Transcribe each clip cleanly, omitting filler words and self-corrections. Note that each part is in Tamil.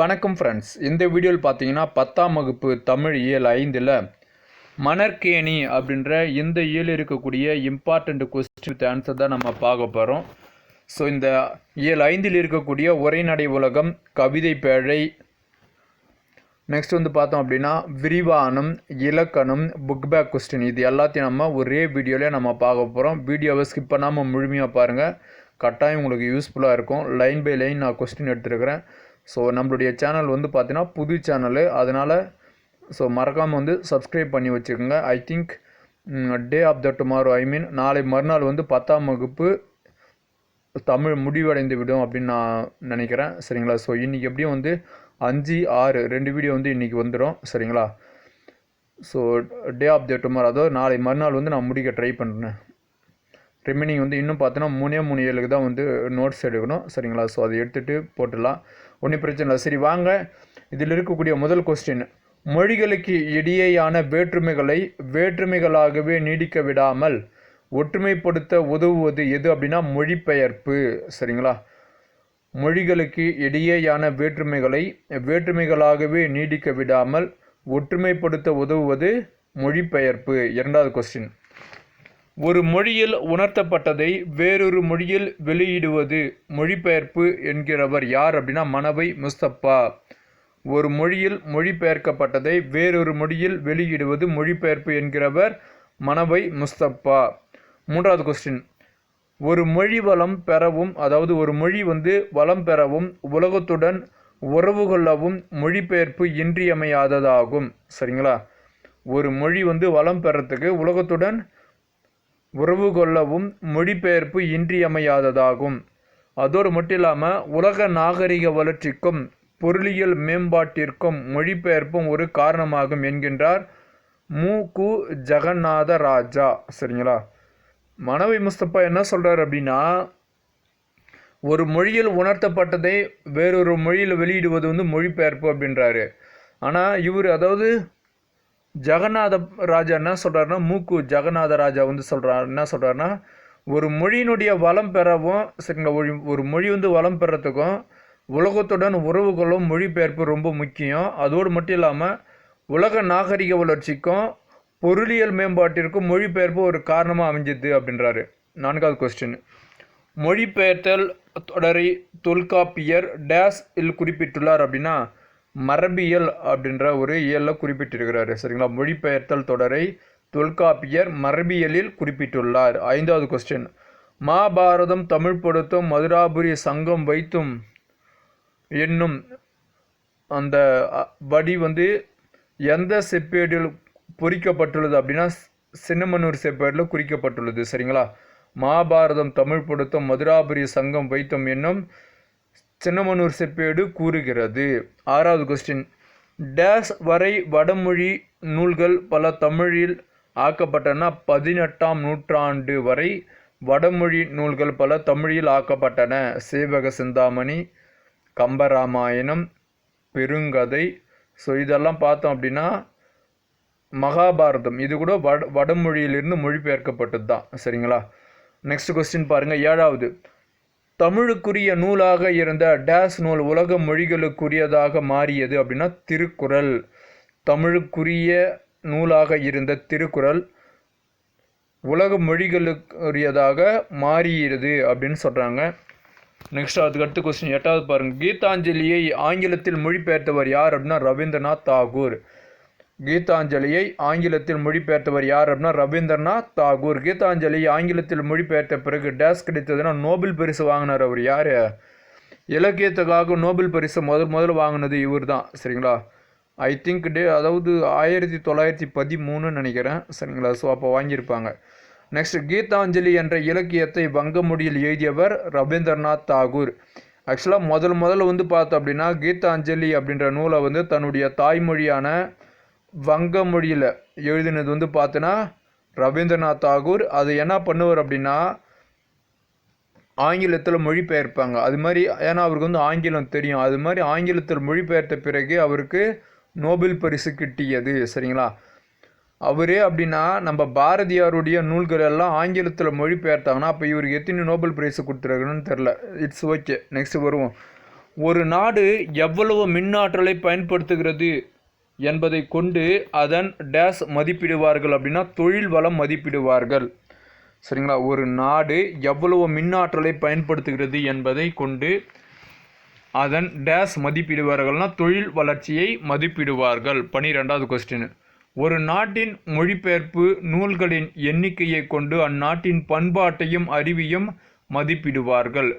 வணக்கம் ஃப்ரெண்ட்ஸ். இந்த வீடியோவில் பார்த்தீங்கன்னா 10ஆம் வகுப்பு தமிழ் இயல் 5ல் மணற்கேணி அப்படின்ற இந்த இயல் இருக்கக்கூடிய இம்பார்ட்டண்ட் கொஸ்டின் வித் ஆன்சர் தான் நம்ம பார்க்க போகிறோம். ஸோ இந்த இயல் 5ல் இருக்கக்கூடிய உரைநடை உலகம், கவிதை பேழை, நெக்ஸ்ட் பார்த்தோம் அப்படின்னா விரிவானம், இலக்கணம், புக் பேக் கொஸ்டின், இது எல்லாத்தையும் நம்ம ஒரே வீடியோவில் நம்ம பார்க்க போகிறோம். வீடியோவை ஸ்கிப் பண்ணாமல் முழுமையாக பாருங்கள், கட்டாயம் உங்களுக்கு யூஸ்ஃபுல்லாக இருக்கும். லைன் பை லைன் நான் கொஸ்டின் எடுத்துருக்கிறேன். ஸோ நம்மளுடைய சேனல் பார்த்தீங்கன்னா புது சேனலு, அதனால் ஸோ மறக்காமல் சப்ஸ்கிரைப் பண்ணி வச்சுக்கோங்க. I think day of the tomorrow, நாளை மறுநாள் 10ஆம் வகுப்பு தமிழ் முடிவடைந்து விடும் அப்படின்னு நான் நினைக்கிறேன். சரிங்களா? ஸோ இன்றைக்கி எப்படியும் 5, 6 2 வீடியோ இன்றைக்கி வந்துடும். சரிங்களா? So day of the tomorrow, அதாவது நாளை மறுநாள் நான் முடிக்க ட்ரை பண்ணுறேன். ரிமைனிங் இன்னும் பார்த்தோன்னா 3 ஏழுக்கு தான் நோட்ஸ் எடுக்கணும். சரிங்களா? ஸோ அதை எடுத்துகிட்டு போட்டுடலாம், ஒன்றும் பிரச்சனை இல்லை. சரி வாங்க, இதில் இருக்கக்கூடிய முதல் கொஸ்டின், மொழிகளுக்கு இடையேயான வேற்றுமைகளை வேற்றுமைகளாகவே நீடிக்க விடாமல் ஒற்றுமைப்படுத்த உதவுவது எது அப்படின்னா மொழிபெயர்ப்பு. சரிங்களா? மொழிகளுக்கு இடையேயான வேற்றுமைகளை வேற்றுமைகளாகவே நீடிக்க விடாமல் ஒற்றுமைப்படுத்த உதவுவது மொழிபெயர்ப்பு. இரண்டாவது கொஸ்டின், ஒரு மொழியில் உணர்த்தப்பட்டதை வேறொரு மொழியில் வெளியிடுவது மொழிபெயர்ப்பு என்கிறவர் யார் அப்படின்னா மனவை முஸ்தபா. ஒரு மொழியில் மொழிபெயர்க்கப்பட்டதை வேறொரு மொழியில் வெளியிடுவது மொழிபெயர்ப்பு என்கிறவர் மனவை முஸ்தபா. மூன்றாவது கொஸ்டின், ஒரு மொழி வளம் பெறவும், அதாவது ஒரு மொழி வளம் பெறவும் உலகத்துடன் உறவு கொள்ளவும் மொழிபெயர்ப்பு இன்றியமையாததாகும். சரிங்களா? ஒரு மொழி வளம் பெறத்துக்கு உலகத்துடன் உறவு கொள்ளவும் மொழிபெயர்ப்பு இன்றியமையாததாகும். அதோடு மட்டும் இல்லாமல் உலக நாகரிக வளர்ச்சிக்கும் பொருளியல் மேம்பாட்டிற்கும் மொழிபெயர்ப்பும் ஒரு காரணமாகும் என்கின்றார் மு.கு. ஜெகநாத ராஜா. சரிங்களா? மனவை முஸ்தபா என்ன சொல்கிறார் அப்படின்னா, ஒரு மொழியில் உணர்த்தப்பட்டதை வேறொரு மொழியில் வெளியிடுவது மொழிபெயர்ப்பு அப்படின்றாரு. ஆனால் இவர், அதாவது ஜெகநாத ராஜா என்ன சொல்கிறாருன்னா, மு.கு. ஜெகநாத ராஜா என்ன சொல்கிறாருன்னா, ஒரு மொழியினுடைய வளம் பெறவும், சரிங்களா, ஒரு மொழி வளம் பெறத்துக்கும் உலகத்துடன் உறவு கொள்ளும் மொழிபெயர்ப்பு ரொம்ப முக்கியம். அதோடு மட்டும் இல்லாமல் உலக நாகரிக வளர்ச்சிக்கும் பொருளியல் மேம்பாட்டிற்கும் மொழிபெயர்ப்பு ஒரு காரணமாக அமைஞ்சிது அப்படின்றாரு. நான்காவது கொஸ்டின், மொழிபெயர்த்தல் தொடரை தொல்காப்பியர் டேஸ் இல் குறிப்பிட்டுள்ளார் அப்படின்னா மரபியல் அப்படின்ற ஒரு இயலில் குறிப்பிட்டிருக்கிறாரு. சரிங்களா? மொழிபெயர்த்தல் தொடரை தொல்காப்பியர் மரபியலில் குறிப்பிட்டுள்ளார். ஐந்தாவது கொஸ்டின், மகாபாரதம் தமிழ் படுத்தும் மதுராபுரி சங்கம் வைத்தும் என்னும் அந்த வடி எந்த செப்பேடில் பொறிக்கப்பட்டுள்ளது அப்படின்னா சின்னமனூர் செப்பேடில் குறிக்கப்பட்டுள்ளது. சரிங்களா? மகாபாரதம் தமிழ் படுத்தும் மதுராபுரி சங்கம் வைத்தும் என்னும் சின்னமனூர் செப்பேடு கூறுகிறது. ஆறாவது கொஸ்டின், டேஸ் வரை வடமொழி நூல்கள் பல தமிழில் ஆக்கப்பட்டன. 18ஆம் நூற்றாண்டு வரை வடமொழி நூல்கள் பல தமிழில் ஆக்கப்பட்டன. சீவக சிந்தாமணி, கம்பராமாயணம், பெருங்கதை. ஸோ இதெல்லாம் பார்த்தோம் அப்படின்னா மகாபாரதம் இது கூட வடமொழியிலிருந்து மொழிபெயர்க்கப்பட்டது தான். சரிங்களா? நெக்ஸ்ட் கொஸ்டின் பாருங்கள், ஏழாவது, தமிழுக்குரிய நூலாக இருந்த டேஸ் நூல் உலக மொழிகளுக்குரியதாக மாறியது அப்படின்னா திருக்குறள். தமிழுக்குரிய நூலாக இருந்த திருக்குறள் உலக மொழிகளுக்குரியதாக மாறியது அப்படின்னு சொல்கிறாங்க. நெக்ஸ்ட் அதுக்கு அடுத்த கொஸ்டின், எட்டாவது பாருங்கள், கீதாஞ்சலியை ஆங்கிலத்தில் மொழிபெயர்த்தவர் யார் அப்படின்னா ரவீந்திரநாத் தாகூர். கீதாஞ்சலியை ஆங்கிலத்தில் மொழிபெயர்த்தவர் யார் அப்படின்னா ரவீந்திரநாத் தாகூர். கீதாஞ்சலியை ஆங்கிலத்தில் மொழிபெயர்த்த பிறகு டேஸ் கிடைத்ததுன்னா நோபல் பரிசு வாங்கினார். அவர் யார்? இலக்கியத்துக்காக நோபல் பரிசு முதல் வாங்கினது இவர் தான். சரிங்களா? ஐ திங்க் அதாவது 1913 நினைக்கிறேன். சரிங்களா? ஸோ அப்போ வாங்கியிருப்பாங்க. நெக்ஸ்ட், கீதாஞ்சலி என்ற இலக்கியத்தை வங்க மொழியில் எழுதியவர் ரவீந்திரநாத் தாகூர். ஆக்சுவலாக முதல்ல பார்த்தோம் அப்படின்னா கீதாஞ்சலி அப்படின்ற நூலை தன்னுடைய தாய்மொழியான வங்க மொழியில் எழுதினது பார்த்தோன்னா ரவீந்திரநாத் தாகூர். அது என்ன பண்ணுவார் அப்படின்னா ஆங்கிலத்தில் மொழிபெயர்ப்பாங்க. அது மாதிரி, ஏன்னா அவருக்கு ஆங்கிலம் தெரியும். அது மாதிரி ஆங்கிலத்தில் மொழிபெயர்த்த பிறகு அவருக்கு நோபல் பரிசு கிட்டியது. சரிங்களா? அவரே அப்படின்னா நம்ம பாரதியாருடைய நூல்கள் எல்லாம் ஆங்கிலத்தில் மொழிபெயர்த்தாங்கன்னா அப்போ இவருக்கு எத்தனை நோபல் பரிசு கொடுத்துருக்குன்னு தெரில. It's okay. நெக்ஸ்ட் வருவோம், ஒரு நாடு எவ்வளவு மின்னாற்றலை பயன்படுத்துகிறது என்பதை கொண்டு அதன் டேஸ் மதிப்பிடுவார்கள் அப்படின்னா தொழில் வளம் மதிப்பிடுவார்கள். சரிங்களா, ஒரு நாடு எவ்வளவு மின்னாற்றலை பயன்படுத்துகிறது என்பதை கொண்டு அதன் டேஸ் மதிப்பிடுவார்கள்னா தொழில் வளர்ச்சியை மதிப்பிடுவார்கள். 12வது கொஸ்டின், ஒரு நாட்டின் மொழிபெயர்ப்பு நூல்களின் எண்ணிக்கையை கொண்டு அந்நாட்டின் பண்பாட்டையும் அறிவையும் மதிப்பிடுவார்கள்.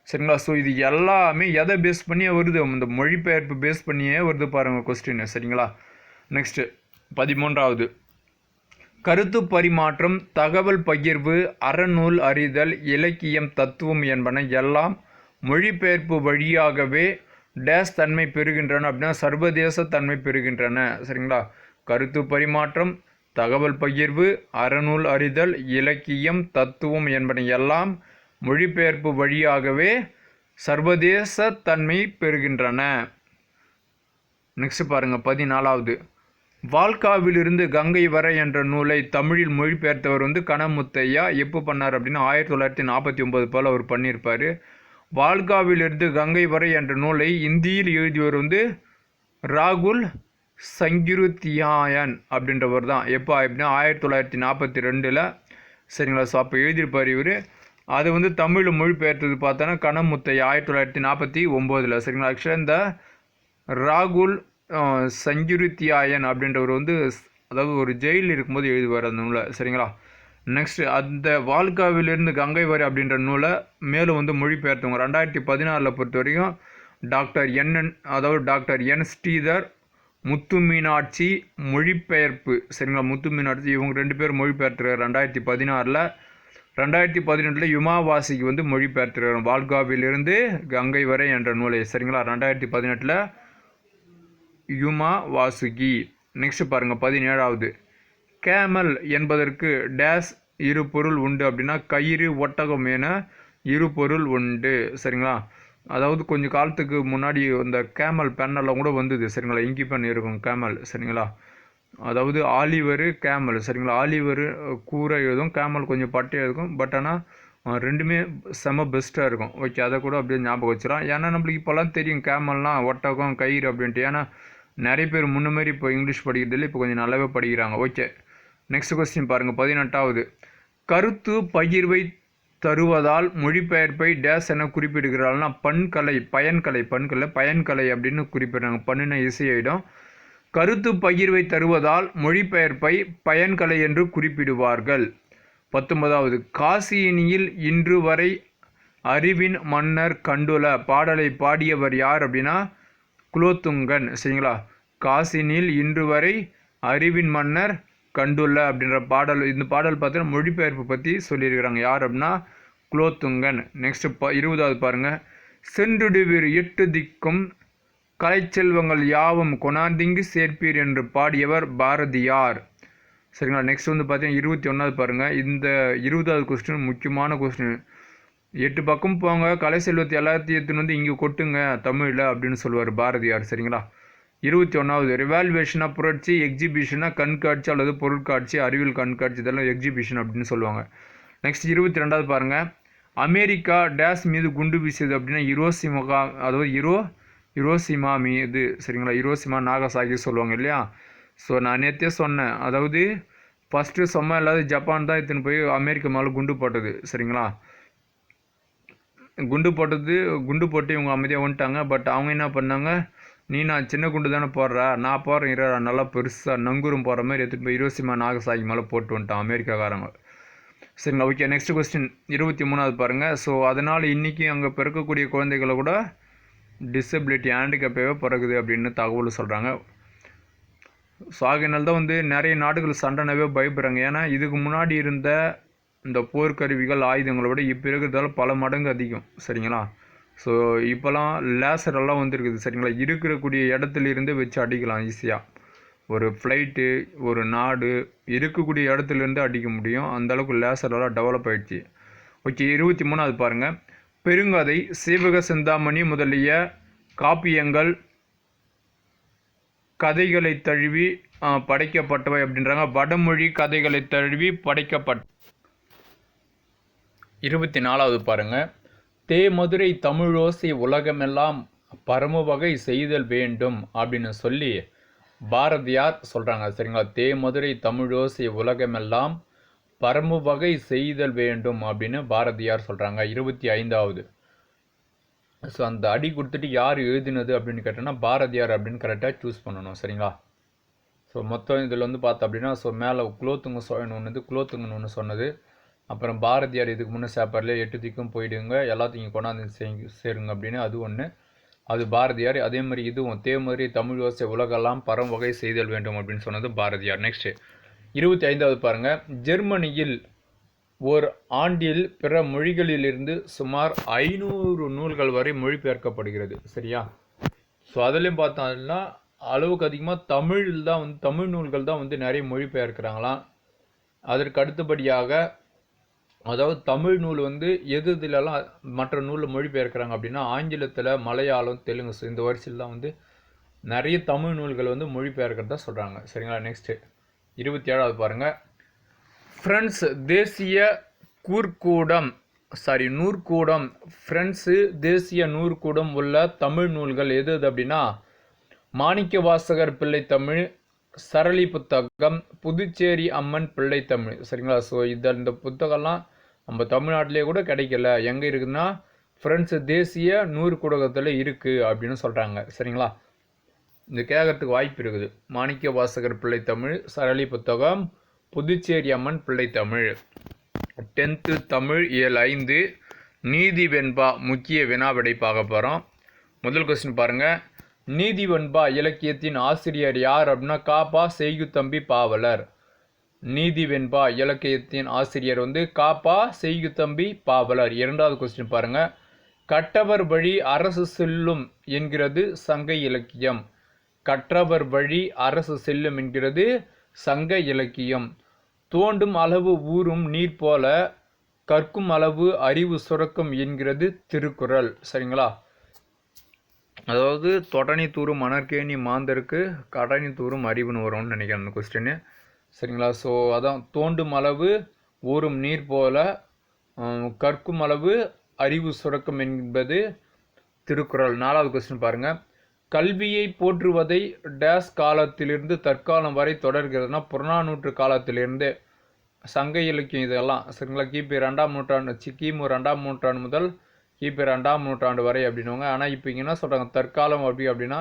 சரிங்களா, ஸோ இது எல்லாமே எதை பேஸ் பண்ணியே வருது, இந்த மொழிபெயர்ப்பு பேஸ் பண்ணியே வருது பாருங்கள் கொஸ்டின். சரிங்களா, நெக்ஸ்ட்டு 13வது, கருத்து பரிமாற்றம், தகவல் பகிர்வு, அறநூல் அறிதல், இலக்கியம், தத்துவம் என்பன எல்லாம் மொழிபெயர்ப்பு வழியாகவே டேஸ் தன்மை பெறுகின்றன அப்படின்னா சர்வதேச தன்மை பெறுகின்றன. சரிங்களா, கருத்து பரிமாற்றம், தகவல் பகிர்வு, அறநூல் அறிதல், இலக்கியம், தத்துவம் என்பன எல்லாம் மொழிபெயர்ப்பு வழியாகவே சர்வதேச தன்மை பெறுகின்றன. நெக்ஸ்ட் பாருங்கள் 14வது, வால்காவிலிருந்து கங்கை வரை என்ற நூலை தமிழில் மொழிபெயர்த்தவர் கனமுத்தையா. எப்போ பண்ணார் அப்படின்னா 1949 போல் அவர் பண்ணியிருப்பார். வால்காவிலிருந்து கங்கை வரை என்ற நூலை இந்தியில் எழுதியவர் ராகுல் சங்கிருத்தியாயன் அப்படின்றவர் தான். எப்போ அப்படின்னா 1942. சரிங்களா, ஸோ அப்போ எழுதியிருப்பார் இவர். அது தமிழ் மொழிபெயர்த்தது பார்த்தோன்னா கனமுத்தையா 1949. சரிங்களா, ஆக்சுவலாக இந்த ராகுல் சங்கிருத்தியாயன் அப்படின்றவர் அதாவது ஒரு ஜெயிலில் இருக்கும்போது எழுதுவார் அந்த நூலை. சரிங்களா, நெக்ஸ்ட் அந்த வால்காவிலிருந்து கங்கை வரை அப்படின்ற நூலை மேலும் மொழிபெயர்த்தவங்க 2016 பொறுத்த வரைக்கும் டாக்டர் என் ஸ்ரீதர், முத்து மீனாட்சி மொழிபெயர்ப்பு. சரிங்களா, முத்து மீனாட்சி இவங்க 2 பேர் மொழிபெயர்த்துறாரு 2016. 2018 யுமாவாசிக்கு மொழிபெயர்த்துறாரு வால்காவிலிருந்து கங்கை வரை என்ற நூலை. சரிங்களா, 2018 யுமா வாசுகி. நெக்ஸ்ட் பாருங்கள் 17வது, கேமல் என்பதற்கு டேஸ் இரு பொருள் உண்டு அப்படின்னா கயிறு, ஒட்டகம் என இரு பொருள் உண்டு. சரிங்களா, அதாவது கொஞ்சம் காலத்துக்கு முன்னாடி இந்த கேமல் பென்னெல்லாம் கூட வந்தது. சரிங்களா, இங்கி பென் இருக்கும் கேமல். சரிங்களா, அதாவது ஆலிவரு கேமல். சரிங்களா, ஆலிவரு கூரை எழுதும், கேமல் கொஞ்சம் பட்டையாக இருக்கும். பட் ஆனால் ரெண்டுமே செம பெஸ்ட்டாக இருக்கும். ஓகே, அதை கூட அப்படியே ஞாபகம் வச்சிடலாம். ஏன்னா நம்மளுக்கு இப்போல்லாம் தெரியும் கேமல்லாம் ஒட்டகம் கயிறு அப்படின்ட்டு. ஏன்னா நிறைய பேர் முன்ன மாதிரி இப்போ இங்கிலீஷ் படிக்கிறதில்ல, இப்போ கொஞ்சம் நல்லாவே படிக்கிறாங்க. ஓகே, நெக்ஸ்ட் கொஸ்டின் பாருங்கள் 18வது, கருத்து பகிர்வை தருவதால் மொழிபெயர்ப்பை டேஸ் என குறிப்பிடுகிறாள்னா பயன்கலை அப்படின்னு குறிப்பிடுறாங்க. பண்ணுன இசையிடம் கருத்து பகிர்வை தருவதால் மொழிபெயர்ப்பை பயன்கலை என்று குறிப்பிடுவார்கள். 19வது, காசியினியில் இன்று வரை அறிவின் மன்னர் கண்டுல பாடலை பாடியவர் யார் அப்படின்னா குலோத்துங்கன். சரிங்களா, காசினில் இன்று வரை அறிவின் மன்னர் கண்டுள்ள அப்படின்ற பாடல். இந்த பாடல் பார்த்தீங்கன்னா மொழிபெயர்ப்பு பற்றி சொல்லியிருக்கிறாங்க. யார் அப்படின்னா குலோத்துங்கன். நெக்ஸ்ட் 20வது பாருங்கள், சென்றுடுவீர் 8 திக்கும் கலைச்செல்வங்கள் யாவும் கொணாந்திங்கு சேர்ப்பீர் என்று பாடியவர் பாரதியார். சரிங்களா, நெக்ஸ்ட் பார்த்தீங்கன்னா 21வது பாருங்கள். இந்த 20வது கொஸ்டின் முக்கியமான கொஸ்டின். 8 பக்கம் போங்க, கலை செல்வத்தை எல்லாத்தையும் எடுத்துன்னு இங்கே கொட்டுங்க தமிழில் அப்படின்னு சொல்லுவார் பாரதியார். சரிங்களா, 21வது, ரிவால்வேஷனாக புரட்சி, எக்ஸிபிஷனாக கண்காட்சி அல்லது பொருட்காட்சி, அறிவியல் கண்காட்சி, இதெல்லாம் எக்ஸிபிஷன் அப்படின்னு சொல்லுவாங்க. நெக்ஸ்ட் 22வது பாருங்கள், அமெரிக்கா டேஸ் மீது குண்டு வீசியது அப்படின்னா ஹிரோஷிமா மீது. சரிங்களா, ஹிரோஷிமா நாகசாகி சொல்லுவாங்க இல்லையா. ஸோ நான் நேற்றே சொன்னேன், அதாவது ஃபஸ்ட்டு சும்மா இல்லாத ஜப்பான் தான் எடுத்துன்னு போய் அமெரிக்கா மேலே குண்டு போட்டது. சரிங்களா, குண்டு போட்டு இவங்க அமைதியாக வந்துட்டாங்க. பட் அவங்க என்ன பண்ணாங்க, நான் சின்ன குண்டு தானே போடுறா, நான் போடுறேன் நல்லா பெருசாக நங்கூரம் போடுற மாதிரி எடுத்துகிட்டு போய் ஹிரோஷிமா நாகசாகி மேலே போட்டு வந்துட்டான் அமெரிக்காக்காரங்க. சரிங்களா, ஓகே, நெக்ஸ்ட் கொஸ்டின் 23வது பாருங்கள். ஸோ அதனால் இன்றைக்கி அங்கே பிறக்கக்கூடிய குழந்தைகளை கூட டிசபிலிட்டி ஹேண்டிகேப்பாகவே பிறகுது அப்படின்னு தகவல் சொல்கிறாங்க. ஸோ ஆகையினால தான் நிறைய நாடுகள் சண்டைனவே பயப்படுறாங்க. ஏன்னா இதுக்கு முன்னாடி இருந்த இந்த போர்க்கருவிகள் ஆயுதங்களை விட இப்போ இருக்கிறதால பல மடங்கு அதிகம். சரிங்களா, ஸோ இப்போலாம் லேசரெல்லாம் வந்துருக்குது. சரிங்களா, இருக்கக்கூடிய இடத்துலேருந்து வச்சு அடிக்கலாம் ஈஸியாக. ஒரு ஃப்ளைட்டு, ஒரு நாடு இருக்கக்கூடிய இடத்துலேருந்து அடிக்க முடியும். அந்தளவுக்கு லேசரெல்லாம் டெவலப் ஆகிடுச்சு. ஓகே, 23வது பாருங்கள், பெருங்கதை, சீவக சிந்தாமணி முதலிய காப்பியங்கள் கதைகளை தழுவி படைக்கப்பட்டவை அப்படின்றாங்க. வடமொழி கதைகளை தழுவி படைக்கப்பட்ட. 24வது பாருங்கள், தேமதுரை தமிழோசை உலகமெல்லாம் பரமவகை செய்தல் வேண்டும் அப்படின்னு சொல்லி பாரதியார் சொல்கிறாங்க. சரிங்களா? தேமதுரை தமிழோசை உலகமெல்லாம் பரமவகை செய்தல் வேண்டும் அப்படின்னு பாரதியார் சொல்கிறாங்க. 25வது. ஸோ அந்த அடி கொடுத்துட்டு யார் எழுதினது அப்படின்னு கேட்டோன்னா பாரதியார் அப்படின்னு கரெக்டாக சூஸ் பண்ணணும். சரிங்களா? ஸோ மொத்தம் இதில் வந்து பார்த்தோம் அப்படின்னா, ஸோ மேலே குலோத்துங்க சோழன் ஒன்று, குலோத்துங்கன்னு ஒன்று சொன்னது. அப்புறம் பாரதியார் இதுக்கு முன்னே சேப்பர்லேயே 8 திக்கும் போயிடுங்க, எல்லாத்தையும் கொண்டாந்து சேருங்க அப்படின்னு அது ஒன்று. அது பாரதியார். அதே மாதிரி இதுவும் தேமதுரை தமிழ் ஓசை உலகெல்லாம் பரமவகை செய்தல் வேண்டும் அப்படின்னு சொன்னது பாரதியார். நெக்ஸ்ட்டு 25வது பாருங்கள். ஜெர்மனியில் ஓர் ஆண்டில் பிற மொழிகளிலிருந்து சுமார் 500 நூல்கள் வரை மொழிபெயர்க்கப்படுகிறது. சரியா? ஸோ அதுலேயும் பார்த்தோம்னா அளவுக்கு அதிகமாக தமிழ் நூல்கள் தான் வந்து நிறைய மொழிபெயர்க்கிறாங்களாம். அதற்கு அடுத்தபடியாக அதாவது தமிழ் நூல் வந்து எதுலலாம் மற்ற நூலில் மொழிபெயர்க்கிறாங்க அப்படின்னா ஆங்கிலத்தில், மலையாளம், தெலுங்கு இந்த வரிசையில் தான் வந்து நிறைய தமிழ் நூல்கள் வந்து மொழிபெயர்க்கிறதா சொல்கிறாங்க. சரிங்களா? நெக்ஸ்ட்டு 27வது பாருங்கள். ஃப்ரெண்ட்ஸ் தேசிய நூற்கூடம் ஃப்ரெண்ட்ஸு தேசிய நூற்கூடம் உள்ள தமிழ் நூல்கள் எது அப்படின்னா மாணிக்க வாசகர் பிள்ளை தமிழ், சரளி புத்தகம், புதுச்சேரி அம்மன் பிள்ளை தமிழ். சரிங்களா? ஸோ இந்த புத்தகம்லாம் நம்ம தமிழ்நாட்டிலே கூட கிடைக்கல. எங்கே இருக்குதுன்னா ஃப்ரெண்ட்ஸ் தேசிய நூற்கூடகத்தில் இருக்குது அப்படின்னு சொல்கிறாங்க. சரிங்களா? இந்த கேட்கறதுக்கு வாய்ப்பு இருக்குது. மாணிக்க வாசகர் பிள்ளை தமிழ், சரளி புத்தகம், புதுச்சேரி அம்மன் பிள்ளை தமிழ். 10th தமிழ் இயல் 5 நீதி வெண்பா முக்கிய வினாவிடை பார்க்க போகிறோம். முதல் கொஸ்டின் பாருங்கள். நீதி வெண்பா இலக்கியத்தின் ஆசிரியர் யார் அப்படின்னா காப்பா செய்குத்தம்பி பாவலர். நீதி வெண்பா இலக்கியத்தின் ஆசிரியர் வந்து காப்பா செய்குத்தம்பி பாவலர். 2வது கொஸ்டின் பாருங்கள். கற்றவர் வழி அரசு செல்லும் என்கிறது சங்க இலக்கியம். கற்றவர் வழி அரசு செல்லும் என்கிறது சங்க இலக்கியம். தோண்டும் அளவு ஊறும் நீர் போல கற்கும் அளவு அறிவு சுரக்கும் என்கிறது திருக்குறள். சரிங்களா? அதாவது தொடனி தூரும் மணற்கேணி மாந்தருக்கு கடனி தூரும் அறிவுன்னு வரும்னு நினைக்கிறேன் அந்த கொஸ்டின். சரிங்களா? ஸோ அதான் தோண்டும் அளவு ஊறும் நீர் போல கற்கும் அளவு அறிவு சுரக்கும் என்பது திருக்குறள். 4வது கொஸ்டின் பாருங்கள். கல்வியை போற்றுவதை டேஸ் காலத்திலிருந்து தற்காலம் வரை தொடர்கிறதுனா புறநானூற்று காலத்திலிருந்து சங்க இலக்கியம் இதெல்லாம். சரிங்களா? கிமு 2ஆம் நூற்றாண்டு முதல் கிபி 2ஆம் நூற்றாண்டு வரை அப்படின்வாங்க. ஆனால் இப்போ இங்கே என்ன சொல்கிறாங்க தற்காலம் அப்படின்னா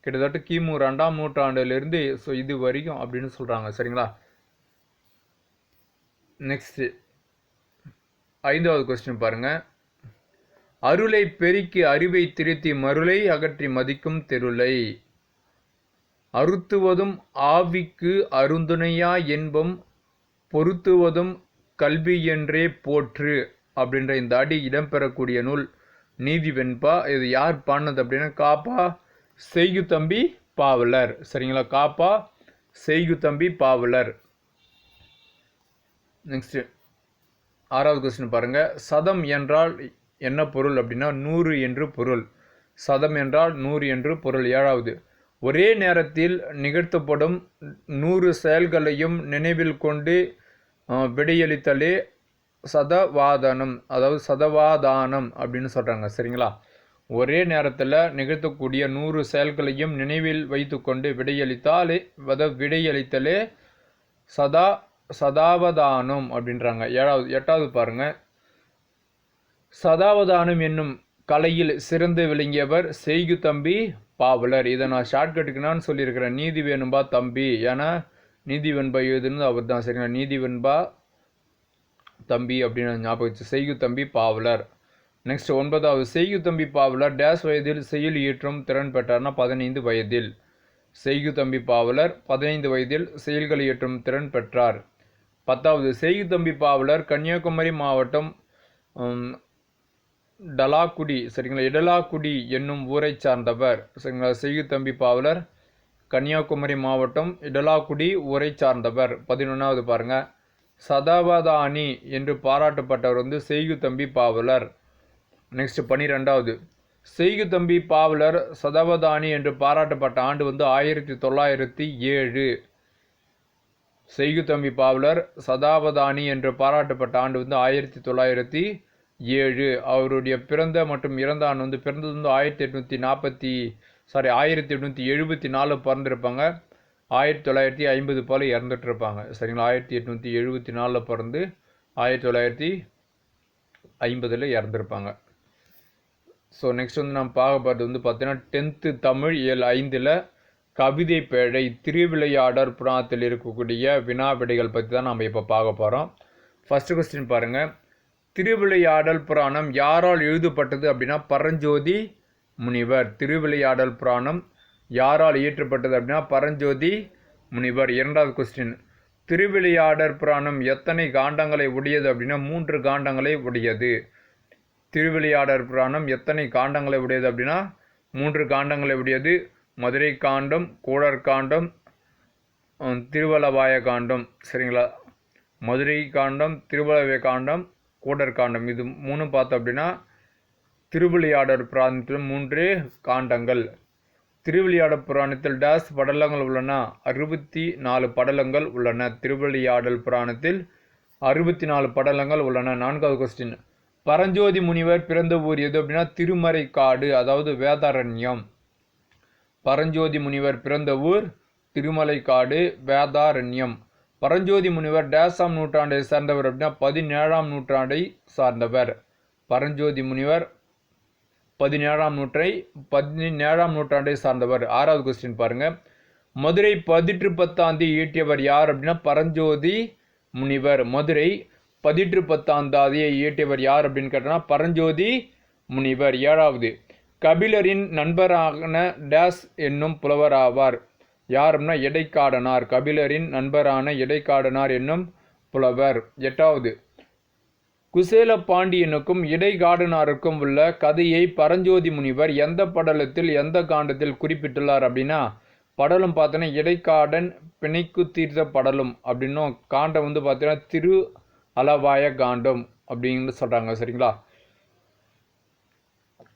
கிட்டத்தட்ட கிமு 2ஆம் நூற்றாண்டுலேருந்து ஸோ இது வரைக்கும் அப்படின்னு சொல்கிறாங்க. சரிங்களா? நெக்ஸ்ட்டு 5வது கொஸ்டின் பாருங்கள். அருளை பெருக்கி அறிவை திருத்தி மருளை அகற்றி மதிக்கும் தெருளை. அறுத்துவதும் ஆவிக்கு அருந்துணையா என்பம் பொருத்துவதும் கல்வி என்றே போற்று அப்படின்ற இந்த அடி இடம்பெறக்கூடிய நூல் நீதி வெண்பா. இது யார் பாடினது அப்படின்னா காப்பா செய்குத்தம்பி பாவலர். சரிங்களா? காப்பா செய்குத்தம்பி பாவலர். நெக்ஸ்ட் 6வது கொஸ்டின் பாருங்க. சதம் என்றால் என்ன பொருள் அப்படின்னா 100 என்று பொருள். சதம் என்றால் 100 என்று பொருள். 7வது ஒரே நேரத்தில் நிகழ்த்தப்படும் 100 செயல்களையும் நினைவில் கொண்டு விடையளித்தலே சதவாதனம், அதாவது சதவாதானம் அப்படின்னு சொல்கிறாங்க. சரிங்களா? ஒரே நேரத்தில் நிகழ்த்தக்கூடிய 100 செயல்களையும் நினைவில் வைத்து கொண்டு விடையளித்தலே சதாவதானம் அப்படின்றாங்க. 8வது பாருங்க. சதாவதானம் என்னும் கலையில் சிறந்து விளங்கியவர் செய்குத்தம்பி பாவலர். இதை நான் ஷார்ட்கட்டுக்குனான்னு சொல்லியிருக்கிறேன். நீதி வேணும்பா தம்பி, ஏன்னா நீதி வெண்பா எழுதுனது அவர் தான். சரிங்களா? நீதி வெண்பா தம்பி அப்படின்னு ஞாபகம் வச்சு செய்குத்தம்பி பாவலர். நெக்ஸ்ட் 9வது செய்குத்தம்பி பாவலர் டேஸ் வயதில் செயல் இயற்றும் திறன் பெற்றார்னா 15 வயதில். செய்குத்தம்பி பாவலர் 15 வயதில் செயல்களை இயற்றும் திறன் பெற்றார். 10வது செய்குத்தம்பி பாவலர் கன்னியாகுமரி மாவட்டம் டலாக்குடி, சரிங்களா, இடலாக்குடி என்னும் ஊரை சார்ந்தவர். சரிங்களா? செய்குத்தம்பி பாவலர் கன்னியாகுமரி மாவட்டம் இடலாக்குடி ஊரை சார்ந்தவர். 11வது பாருங்க. சதாவதானி என்று பாராட்டப்பட்டவர் வந்து செய்குத்தம்பி பாவலர். நெக்ஸ்ட் 12வது செய்குத்தம்பி பாவலர் சதாவதானி என்று பாராட்டப்பட்ட ஆண்டு வந்து 1907. செய்குத்தம்பி பாவலர் சதாவதானி என்று பாராட்டப்பட்ட ஆண்டு வந்து 1907. அவருடைய பிறந்த மற்றும் இறந்த ஆண்டு வந்து பிறந்தது வந்து 1874 பிறந்திருப்பாங்க. 1950 போல் இறந்துட்டு இருப்பாங்க. சரிங்களா? 1874 பிறந்து 1950 இறந்துருப்பாங்க. ஸோ நெக்ஸ்ட் வந்து நம்ம பார்க்க போகிறது வந்து பார்த்தீங்கன்னா 10th தமிழ் இயல் 5 கவிதை பேழை திருவிளையாடற் புராணத்தில் இருக்கக்கூடிய வினா விடைகள் பற்றி தான் நம்ம இப்போ பார்க்க போகிறோம். ஃபஸ்ட்டு கொஸ்டின் பாருங்கள். திருவிளையாடல் புராணம் யாரால் எழுதப்பட்டது அப்படின்னா பரஞ்சோதி முனிவர். திருவிளையாடல் புராணம் யாரால் இயற்றப்பட்டது அப்படின்னா பரஞ்சோதி முனிவர். இரண்டாவது கொஸ்டின். திருவிளையாடற் புராணம் எத்தனை காண்டங்களை உடையது அப்படின்னா 3 காண்டங்களை உடையது. திருவிளையாடற் புராணம் எத்தனை காண்டங்களை உடையது அப்படின்னா 3 காண்டங்களை உடையது. மதுரை காண்டம், கூடற் காண்டம், திருவலவாய காண்டம். சரிங்களா? மதுரை காண்டம், திருவலவாய காண்டம், கூடற் காண்டம், இது 3 பார்த்தோம் அப்படின்னா திருவிளையாடற் புராணத்தில் 3 காண்டங்கள். திருவிளையாடற் புராணத்தில் டேஸ் படலங்கள் உள்ளன? 64 படலங்கள் உள்ளன. திருவிளையாடல் புராணத்தில் 64 படலங்கள் உள்ளன. நான்காவது கொஸ்டின். பரஞ்சோதி முனிவர் பிறந்த ஊர் எது அப்படின்னா திருமறைக்காடு, அதாவது வேதாரண்யம். பரஞ்சோதி முனிவர் பிறந்த ஊர் திருமலைக்காடு, வேதாரண்யம். பரஞ்சோதி முனிவர் டேசாம் நூற்றாண்டை சார்ந்தவர் அப்படின்னா 17ஆம் நூற்றாண்டை சார்ந்தவர். பரஞ்சோதி முனிவர் 17ஆம் நூற்றாண்டை சார்ந்தவர். ஆறாவது கொஸ்டின் பாருங்க. மதுரை பதிற்று பத்தாந்தி இயற்றியவர் யார் அப்படின்னா பரஞ்சோதி முனிவர். மதுரை பதிற்று பத்தாந்தாதியை இயற்றியவர் யார் அப்படின்னு கேட்டோம்னா பரஞ்சோதி முனிவர். ஏழாவது. கபிலரின் நண்பரான டேஸ் என்னும் புலவர் ஆவார். யார் அப்படின்னா இடைக்காடனார். கபிலரின் நண்பரான இடைக்காடனார் என்னும் புலவர். எட்டாவது. குசேல பாண்டியனுக்கும் இடைக்காடனாருக்கும் உள்ள கதையை பரஞ்சோதி முனிவர் எந்த படலத்தில் எந்த காண்டத்தில் குறிப்பிட்டுள்ளார் அப்படின்னா படலம் பார்த்தோன்னா இடைக்காடன் பிணைக்கு தீர்த்த படலம் அப்படின்னும் காண்டம் வந்து பார்த்தீங்கன்னா திரு அளவாய காண்டம் அப்படின்னு சொல்கிறாங்க. சரிங்களா?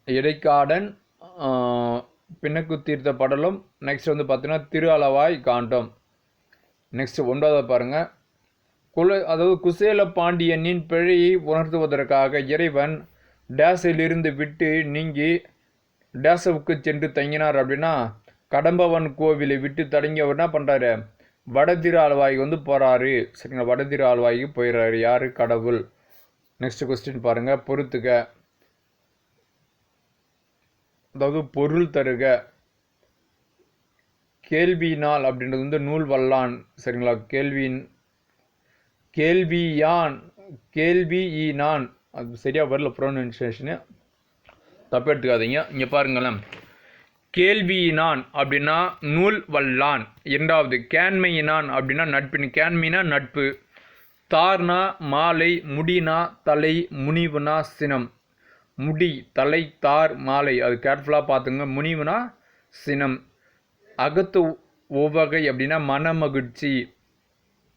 இடைக்காடன் பிணக்கு தீர்த்த படலம். நெக்ஸ்ட் வந்து பார்த்தீங்கன்னா திரு அளவாய் காண்டம். நெக்ஸ்ட் 9வது பாருங்கள். அதாவது குசேல பாண்டியனின் பிழையை உணர்த்துவதற்காக இறைவன் டேஸிலிருந்து விட்டு நீங்கி டேஸவுக்கு சென்று தங்கினார் அப்படின்னா கடம்பவன் கோவிலை விட்டு தடங்கியவர் என்ன பண்ணுறாரு? வடதிரு ஆழ்வாய்க்கு வந்து போகிறாரு. சரிங்களா? வடதிரு ஆழ்வாய்க்கு போயிடுறாரு. யார்? கடவுள். நெக்ஸ்ட் கொஸ்டின் பாருங்கள். பொறுத்துக, அதாவது பொருள் தருக. கேள்வியினால் அப்படின்றது வந்து நூல் வல்லான். சரிங்களா? கேள்வியினான் அது சரியாக வரல ப்ரொனன்சியேஷனு, தப்பு எடுத்துக்காதீங்க. இங்கே பாருங்களேன். கேள்வியினான் அப்படின்னா நூல் வல்லான். இரண்டாவது. கேண்மையினான் அப்படின்னா நட்பின். கேண்மைனா நட்பு. தார்னா மாலை, முடினா தலை, முனிவுனா சினம். முடி, தலை, தார், மாலை, அது கேர்ஃபுல்லாக பார்த்துங்க. முனிவுனா சினம். அகத்து ஓவகை அப்படின்னா மனமகிழ்ச்சி.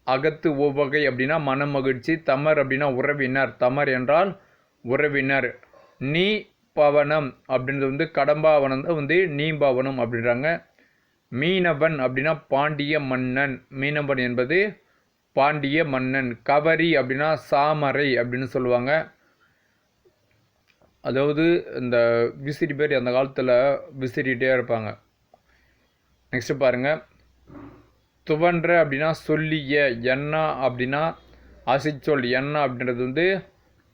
அகத்து ஓவகை அப்படின்னா மனமகிழ்ச்சி. தமர் அப்படின்னா உறவினர். தமர் என்றால் உறவினர். நீ பவனம் அப்படின்றது வந்து கடம்பாவனம் தான் வந்து நீம்பாவனம் அப்படின்றாங்க. மீனவன் அப்படின்னா பாண்டிய மன்னன். மீனவன் என்பது பாண்டிய மன்னன். கவரி அப்படின்னா சாமரை அப்படின்னு சொல்லுவாங்க. அதாவது இந்த விசிறி பேர் அந்த காலத்தில் விசிறிகிட்டே இருப்பாங்க. நெக்ஸ்ட் பாருங்கள். துவன்ற அப்படின்னா சொல்லிய. என்ன அப்படின்னா அசைச்சொல். என்ன அப்படின்றது வந்து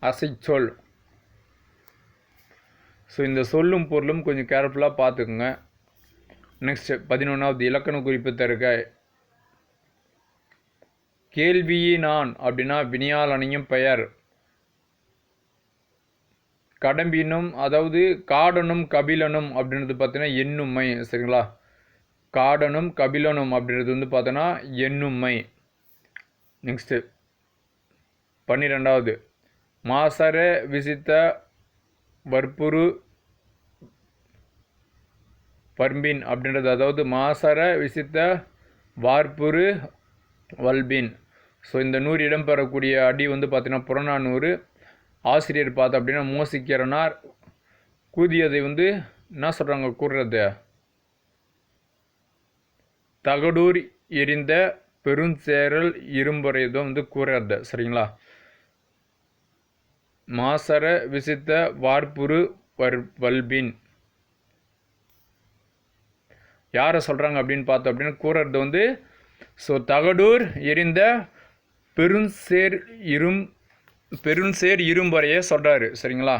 அசைச்சொல். ஸோ இந்த சொல்லும் பொருளும் கொஞ்சம் கேர்ஃபுல்லாக பார்த்துக்குங்க. நெக்ஸ்ட் 11வது. இலக்கண குறிப்பு தருக. கேள்வியினான் அப்படின்னா வினையால் அணியும் பெயர். கடம்பினும், அதாவது காடனும் கபிலனும் அப்படின்றது பார்த்தீங்கன்னா எண்ணுமை. சரிங்களா? காடனும் கபிலனும் அப்படின்றது வந்து பார்த்தோன்னா எண்ணுமை. நெக்ஸ்ட்டு 12வது. மாசர விசித்த வற்புரு பர்பின் அப்படின்றது, அதாவது மாசர விசித்த வார்புரு வல்பின். ஸோ இந்த 100 இடம்பெறக்கூடிய அடி வந்து பார்த்தீங்கன்னா புறநானூறு. ஆசிரியர் பார்த்தோம் அப்படின்னா மோசிக்கிறனார். கூதியதை வந்து என்ன சொல்கிறாங்க? கூறுறது தகடூர் எரிந்த பெருஞ்சேரல் இரும்புறையதும் வந்து கூறுறது. சரிங்களா? மாசற விசித்த வார்ப்புரு வல்பின். யாரை சொல்கிறாங்க அப்படின்னு பார்த்தோம் அப்படின்னா கூறுறது வந்து தகடூர் எரிந்த பெருஞ்சேர் இரும்பறையை சொல்கிறாரு. சரிங்களா?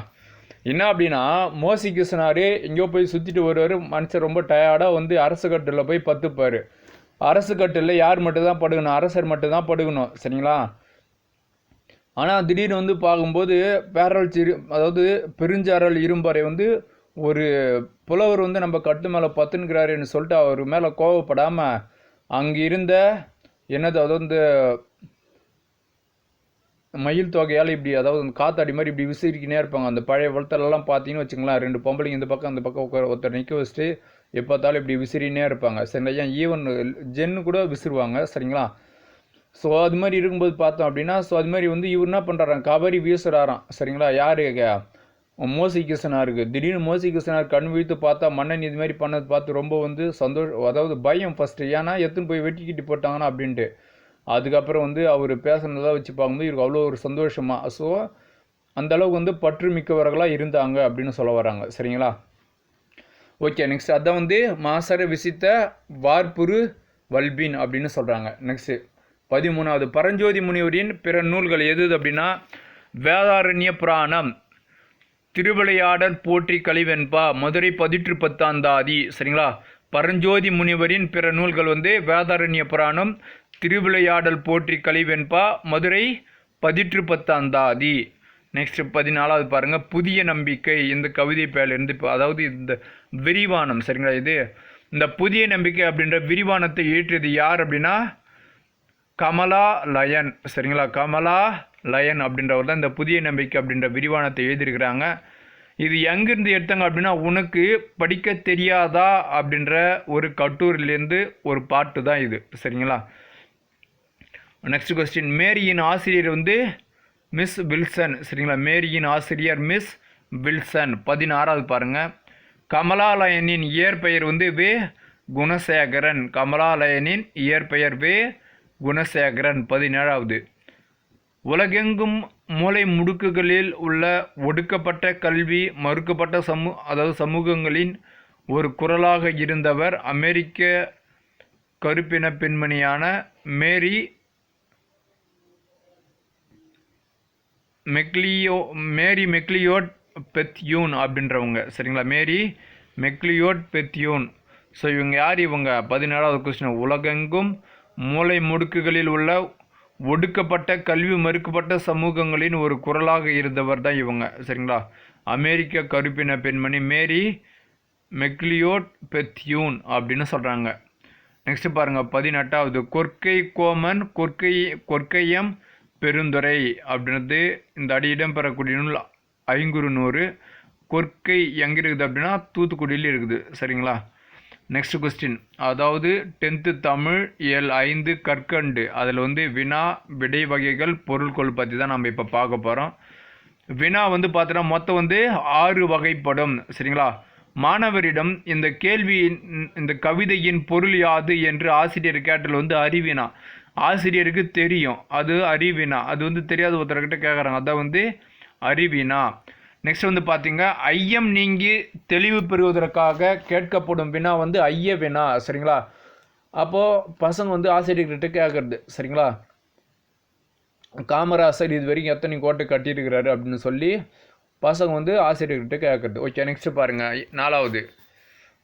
என்ன அப்படின்னா மோசி கிருஷ்ணார் எங்கேயோ போய் சுற்றிட்டு வருவார். மனுஷன் ரொம்ப டயர்டாக வந்து அரசு கட்டில் போய் பத்துப்பார். அரசு கட்டில் யார் மட்டும்தான் படுக்கணும்? அரசர் மட்டும்தான் படுக்கணும். சரிங்களா? ஆனால் திடீர்னு வந்து பார்க்கும்போது அதாவது பெருஞ்சாரல் இரும்பறை வந்து ஒரு புலவர் வந்து நம்ம கட்டு மேலே பத்துனுக்கிறாருன்னு சொல்லிட்டு அவர் மேலே கோவப்படாமல் அங்கே இருந்த அதாவது இந்த மயில் தொகையால் இப்படி அதாவது காத்தாடி மாதிரி இப்படி விசிறிக்கினே இருப்பாங்க. அந்த பழைய வளர்த்தலெல்லாம் பார்த்தீங்கன்னு வச்சுங்களேன், 2 பொம்பளைங்க இந்த பக்கம் அந்த பக்கம் ஒருத்தர் நிற்க வச்சுட்டு எப்போத்தாலும் இப்படி விசிறினே இருப்பாங்க. சரிங்களா? ஈவன் ஜென்னு கூட விசிறுவாங்க. சரிங்களா? ஸோ அது மாதிரி இருக்கும்போது பார்த்தோம் அப்படின்னா அது மாதிரி வந்து இவர் என்ன பண்ணுறாராம், கபரி வீசுறாராம். சரிங்களா? யாரு மோசி கிருஷ்ணாருக்கு. திடீர்னு மோசி கிருஷ்ணார் கண் விழித்து பார்த்தா மன்னன் இது மாதிரி பண்ணது பார்த்து ரொம்ப வந்து அதாவது பயம் ஃபஸ்ட்டு. ஏன்னா எடுத்துன்னு போய் வெட்டிக்கிட்டு போட்டாங்கன்னா அப்படின்ட்டு. அதுக்கப்புறம் வந்து அவர் பேசுனதெல்லாம் வச்சு பார்க்கும்போது இவருக்கு அவ்வளோ ஒரு சந்தோஷமாக. ஸோ அந்தளவுக்கு வந்து பற்று மிக்கவர்களாக இருந்தாங்க அப்படின்னு சொல்ல வராங்க. சரிங்களா? ஓகே, நெக்ஸ்ட் அதான் வந்து மாசற விசித்த வார்ப்புரு வல்பின் அப்படின்னு சொல்கிறாங்க. நெக்ஸ்ட்டு 13வது பரஞ்சோதி முனிவரின் பிற நூல்கள் எது அப்படின்னா வேதாரண்ய புராணம், திருவிளையாடல் போற்றி கலிவெண்பா, மதுரை 18 சரிங்களா? பரஞ்சோதி முனிவரின் பிற நூல்கள் வந்து வேதாரண்ய புராணம், திருவிளையாடல் போற்றி கலிவெண்பா, மதுரை 18 நெக்ஸ்ட் 14வது பாருங்கள், புதிய நம்பிக்கை. இந்த கவிதை பேரிலிருந்து அதாவது இந்த விரிவானம். சரிங்களா? இது இந்த புதிய நம்பிக்கை அப்படின்ற விரிவானத்தை ஏற்றியது யார் அப்படின்னா கமலா லயன். சரிங்களா? கமலா லயன் அப்படின்றவர் தான் இந்த புதிய நம்பிக்கை அப்படின்ற விரிவானத்தை எழுதியிருக்கிறாங்க. இது எங்கேருந்து எடுத்தாங்க அப்படின்னா உனக்கு படிக்க தெரியாதா அப்படின்ற ஒரு கட்டுரையிலேருந்து ஒரு பாட்டு தான் இது. சரிங்களா? நெக்ஸ்ட் கொஸ்டின், மேரியின் ஆசிரியர் வந்து மிஸ் வில்சன். சரிங்களா? மேரியின் ஆசிரியர் மிஸ் வில்சன். 16வது பாருங்கள், கமலாலயனின் இயற்பெயர் வந்து வே குணசேகரன். கமலாலயனின் இயற்பெயர் வே குணசேகரன். 17வது, உலகெங்கும் மூலை முடுக்குகளில் உள்ள ஒடுக்கப்பட்ட கல்வி மறுக்கப்பட்ட சமூகங்களின் ஒரு குரலாக இருந்தவர் அமெரிக்க கருப்பின பெண்மணியான மேரி மெக்லியோட் பெத்யூன் அப்படின்றவங்க. சரிங்களா? Mary McLeod Bethune. ஸோ இவங்க யார்? இவங்க 17வது கொஸ்டின், உலகெங்கும் மூலை முடுக்குகளில் உள்ள ஒடுக்கப்பட்ட கல்வி மறுக்கப்பட்ட சமூகங்களின் ஒரு குரலாக இருந்தவர் தான் இவங்க. சரிங்களா? அமெரிக்க கருப்பின பெண்மணி மேரி மெக்லியோட் பெத்யூன் அப்படின்னு சொல்கிறாங்க. நெக்ஸ்ட் பாருங்கள், 18வது, கொற்கை கோமன் கொற்கையம் பெருந்துறை அப்படின்றது இந்த அடி இடம்பெறக்கூடிய நூல் 500. கொற்கை எங்கே இருக்குது அப்படின்னா தூத்துக்குடியில் இருக்குது. சரிங்களா? நெக்ஸ்ட் கொஸ்டின், அதாவது 10th தமிழ் இயல் 5 கற்கண்டு, அதில் வந்து வினா விடை வகைகள் பொருள்கொள் பற்றி தான் நம்ம இப்போ பார்க்க போகிறோம். வினா வந்து பார்த்தோன்னா மொத்தம் வந்து 6 வகைப்படும். சரிங்களா? மாணவரிடம் இந்த கவிதையின் பொருள் யாது என்று ஆசிரியர் கேட்டல் வந்து அறிவினா. ஆசிரியருக்கு தெரியும், அது அறிவினா. அது வந்து தெரியாத ஒருத்தர்கிட்ட கேட்குறாங்க, அதான் வந்து அறிவினா. நெக்ஸ்ட் வந்து பார்த்தீங்க, ஐயம் நீங்கி தெளிவு பெறுவதற்காக கேட்கப்படும் வினா வந்து ஐய வினா. சரிங்களா? அப்போது பசங்க வந்து ஆசிரியர்கிட்ட கேட்குறது. சரிங்களா? காமராசர் இது வரைக்கும் எத்தனை கோட்டை கட்டியிருக்கிறாரு அப்படின்னு சொல்லி பசங்க வந்து ஆசிரியர்கிட்ட கேட்குறது. ஓகே, நெக்ஸ்ட் பாருங்கள், 4வது,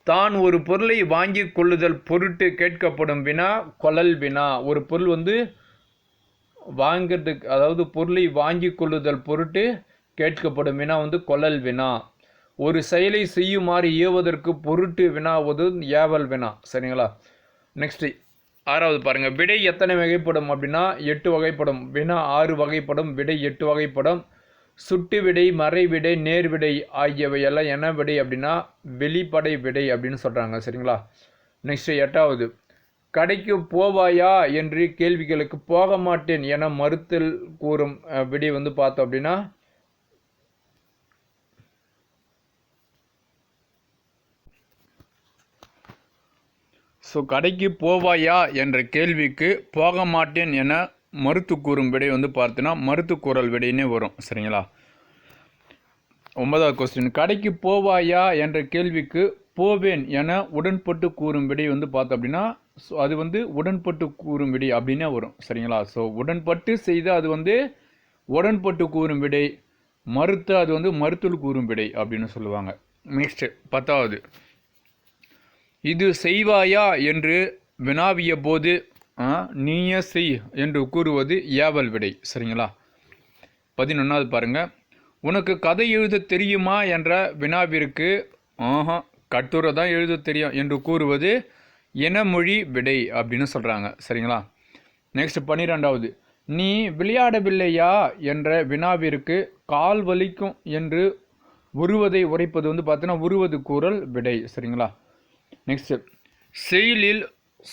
தான் ஒரு பொருளை வாங்கி கொள்ளுதல் பொருட்டு கேட்கப்படும் வினா கொள்ளல் வினா. ஒரு பொருள் வந்து வாங்கிறதுக்கு அதாவது பொருளை வாங்கி கொள்ளுதல் பொருட்டு கேட்கப்படும் வினா வந்து கொள்ளல் வினா. ஒரு செயலை செய்யுமாறு ஏவதற்கு பொருட்டு வினாவது ஏவல் வினா. சரிங்களா? நெக்ஸ்ட் 6வது பாருங்கள், விடை எத்தனை வகைப்படும் அப்படின்னா 8 வகைப்படும். வினா 6 வகைப்படும், விடை 8 வகைப்படும். சுட்டு விடை, மறை விடை, நேர் விடை ஆகியவை எல்லாம் என்ன விடை அப்படின்னா வெளிப்படை விடை அப்படின்னு சொல்கிறாங்க. சரிங்களா? நெக்ஸ்ட் 8வது, கடைக்கு போவாயா என்று கேள்விகளுக்கு போக மாட்டேன் என மறுத்தல் கூறும் விடை வந்து பார்த்தோம் அப்படின்னா கடைக்கு போவாயா என்ற கேள்விக்கு போக மாட்டேன் என மறுத்து கூறும் விடை வந்து பார்த்தீங்கன்னா மறுத்து கூறல் விடைன்னே வரும். சரிங்களா? 9வது கொஸ்டின், கடைக்கு போவாயா என்ற கேள்விக்கு போவேன் என உடன்பட்டு கூறும் விடை வந்து பார்த்தோம் அப்படின்னா ஸோ அது வந்து உடன்பட்டு கூறும் விடை அப்படின்னே வரும். சரிங்களா? ஸோ உடன்பட்டு செய்து அது வந்து உடன்பட்டு கூறும் விடை, மறுத்து அது வந்து மறுத்தல் கூறும் விடை அப்படின்னு சொல்லுவாங்க. நெக்ஸ்ட் 10வது, இது செய்வாயா என்று வினாவிய போது நீயே செய் என்று கூறுவது ஏவல் விடை. சரிங்களா? 11வது பாருங்க, உனக்கு கதை எழுத தெரியுமா என்ற வினாவிற்கு கட்டுரை தான் எழுத தெரியும் என்று கூறுவது இனமொழி விடை அப்படின்னு சொல்கிறாங்க. சரிங்களா? நெக்ஸ்ட் 12வது, நீ விளையாடவில்லையா என்ற வினாவிற்கு கால் வலிக்கும் என்று உருவதை உரைப்பது வந்து பார்த்தீங்கன்னா உருவது கூறல் விடை. சரிங்களா? நெக்ஸ்ட், செயலில்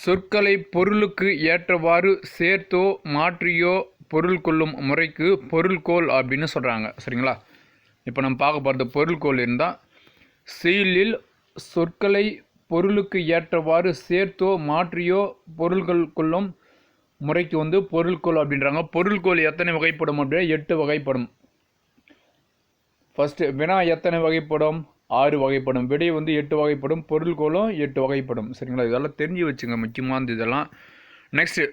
சொற்களை பொருளுக்கு ஏற்றவாறு சேர்த்தோ மாற்றியோ பொருள் கொள்ளும் முறைக்கு பொருள்கோள் அப்படின்னு சொல்கிறாங்க. சரிங்களா? இப்போ நம்ம பார்க்க போகிறது பொருள்கோள் இருந்தால், செயலில் சொற்களை பொருளுக்கு ஏற்றவாறு சேர்த்தோ மாற்றியோ பொருள்கள் கொள்ளும் முறைக்கு வந்து பொருள்கோள் அப்படின்றாங்க. பொருள்கோள் எத்தனை வகைப்படும் அப்படின்னா 8 வகைப்படும். ஃபர்ஸ்ட் வினா எத்தனை வகைப்படும்? 6 வகைப்படும். விடை வந்து 8 வகைப்படும். பொருள்கோளும் 8 வகைப்படும். சரிங்களா? இதெல்லாம் தெரிஞ்சு வச்சுங்க, முக்கியமானது இதெல்லாம். நெக்ஸ்ட்,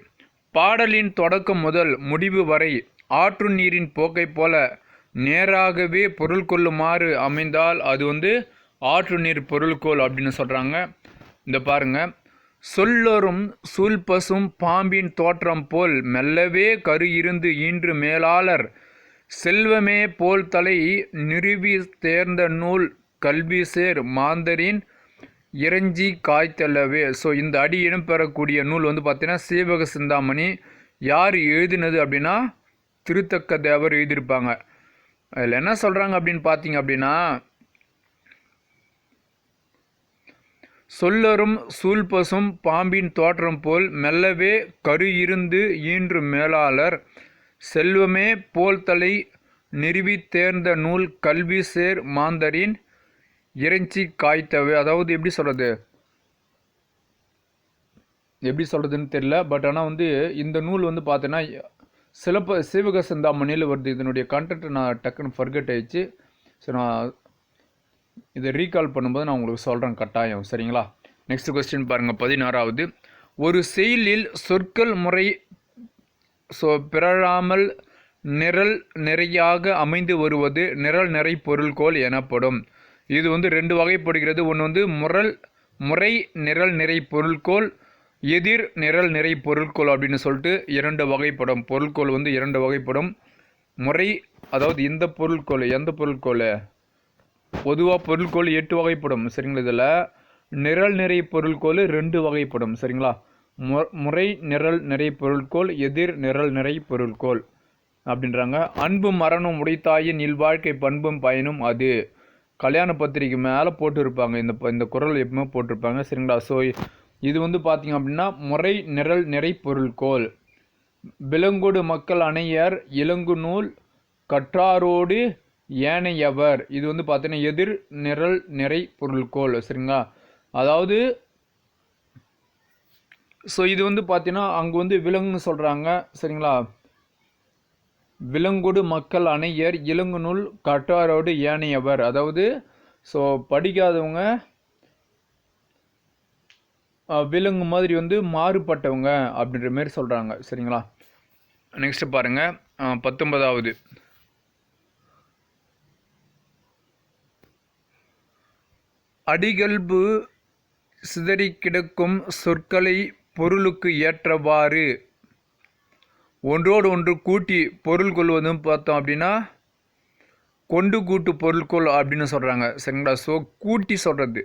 பாடலின் தொடக்கம் முதல் முடிவு வரை ஆற்று நீரின் போக்கை போல நேராகவே பொருள் கொள்ளுமாறு அமைந்தால் அது வந்து ஆற்று நீர் பொருள்கோள் அப்படின்னு சொல்கிறாங்க. இந்த பாருங்க, சொல்லொரும் சூழ்பசும் பாம்பின் தோற்றம் போல் மெல்லவே கரு இருந்து ஈன்று மேலாளர் செல்வமே போல் தலை நிறுவி தேர்ந்த நூல் கல்வி சேர் மாந்தரின் இறைஞ்சி காய்த்தளவே. ஸோ இந்த அடி இடம்பெறக்கூடிய நூல் வந்து பார்த்தீங்கன்னா சீவக சிந்தாமணி. யார் எழுதினது அப்படின்னா திருத்தக்க தேவர் எழுதியிருப்பாங்க. அதில் என்ன சொல்கிறாங்க அப்படின்னு பார்த்தீங்க அப்படின்னா, சொல்லரும் சூழ்பசும் பாம்பின் தோற்றம் போல் மெல்லவே கரு இருந்து ஈன்று மேலாளர் செல்வமே போல் தலை நிறுவி தேர்ந்த நூல் கல்வி சேர் மாந்தரின் இறைஞ்சி காய்த்தவை. அதாவது எப்படி சொல்கிறதுன்னு தெரியல. பட் ஆனால் வந்து இந்த நூல் வந்து பார்த்தீங்கன்னா சீவக சிந்தாமணியில் வருது. இதனுடைய கண்டென்ட் நான் டக்குன்னு ஃபர்கெட் ஆயிடுச்சு. ஸோ நான் இதை ரீகால் பண்ணும்போது நான் உங்களுக்கு சொல்கிறேன் கட்டாயம். சரிங்களா? நெக்ஸ்ட் கொஸ்டின் பாருங்கள், 16வது, ஒரு செயலில் சொற்கள் முறை பிறழாமல் நிரல் நிறையாக அமைந்து வருவது நிரல் நிறை பொருள்கோள் எனப்படும். இது வந்து 2 வகைப்படுகிறது. ஒன்று வந்து முறை நிரல் நிறை பொருள்கோள், எதிர் நிரல் நிறை பொருள்கோள் அப்படின்னு சொல்லிட்டு 2 வகைப்படும். பொருள்கோள் வந்து 2 வகைப்படும். முறை அதாவது இந்த பொருள்கோள், எந்த பொருள்கோள்? பொதுவாக பொருள்கோள் 8 வகைப்படும். சரிங்களா? இதில் நிரல் நிறை பொருள்கோள் 2 வகைப்படும். சரிங்களா? முறை நிரல் நிறை பொருள்கோள், எதிர் நிரல் நிறை பொருள்கோள் அப்படின்றாங்க. அன்பும் மரணம் உடைத்தாயின் இல்வாழ்க்கை பண்பும் பயனும் அது. கல்யாண பத்திரிக்கை மேலே போட்டுருப்பாங்க, இந்த குறள் எப்பவுமே போட்டிருப்பாங்க. சரிங்களா? ஸோ இது வந்து பார்த்தீங்க அப்படின்னா முறை நிரல் நிறை பொருள்கோள். விலங்கொடு மக்கள் அணையர் இலங்கு நூல் கற்றாரோடு ஏனையவர். இது வந்து பார்த்தீங்கன்னா எதிர் நிரல் நிறை பொருள்கோள். சரிங்களா? அதாவது ஸோ இது வந்து பார்த்தீங்கன்னா அங்கே வந்து விலங்குன்னு சொல்கிறாங்க. சரிங்களா? விலங்கொடு மக்கள் அணையர் இலங்கு நூல் கற்றாரோடு ஏனையவர். அதாவது ஸோ படிக்காதவங்க விலங்கு மாதிரி வந்து மாறுபட்டவங்க அப்படின்ற மாதிரி சொல்கிறாங்க. சரிங்களா? நெக்ஸ்ட் பாருங்கள், 19வது, அடிகல்பு சிதறி கிடக்கும் சொற்களை பொருளுக்கு ஏற்றவாறு ஒன்றோடு ஒன்று கூட்டி பொருள் கொள்வதும் பார்த்தோம் அப்படின்னா கொண்டு கூட்டு பொருள்கோள் அப்படின்னு சொல்கிறாங்க. சரிங்களா? ஸோ கூட்டி சொல்கிறது